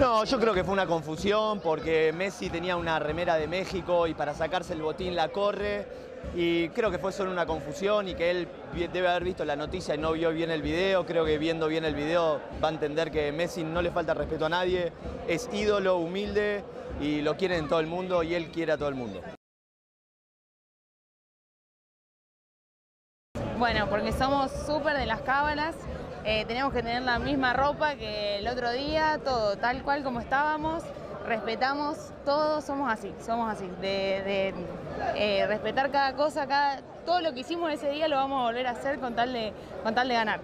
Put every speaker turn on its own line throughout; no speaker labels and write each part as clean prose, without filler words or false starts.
No, yo creo que fue una confusión porque Messi tenía una remera de México y para sacarse el botín la corre y creo que fue solo una confusión y que él debe haber visto la noticia y no vio bien el video. Creo que viendo bien el video va a entender que Messi no le falta respeto a nadie, es ídolo, humilde y lo quiere en todo el mundo y él quiere a todo el mundo.
Bueno, porque somos súper de las cábalas, tenemos que tener la misma ropa que el otro día, todo tal cual como estábamos, respetamos, todos somos así, de respetar cada cosa, todo lo que hicimos ese día lo vamos a volver a hacer con tal de ganar.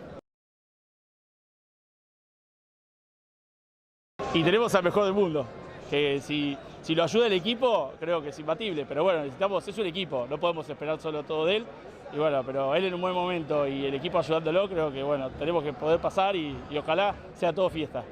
Y tenemos al mejor del mundo, que si lo ayuda el equipo, creo que es imbatible, pero bueno, es un equipo, no podemos esperar solo todo de él, y bueno, pero él en un buen momento y el equipo ayudándolo, creo que bueno, tenemos que poder pasar y ojalá sea todo fiesta.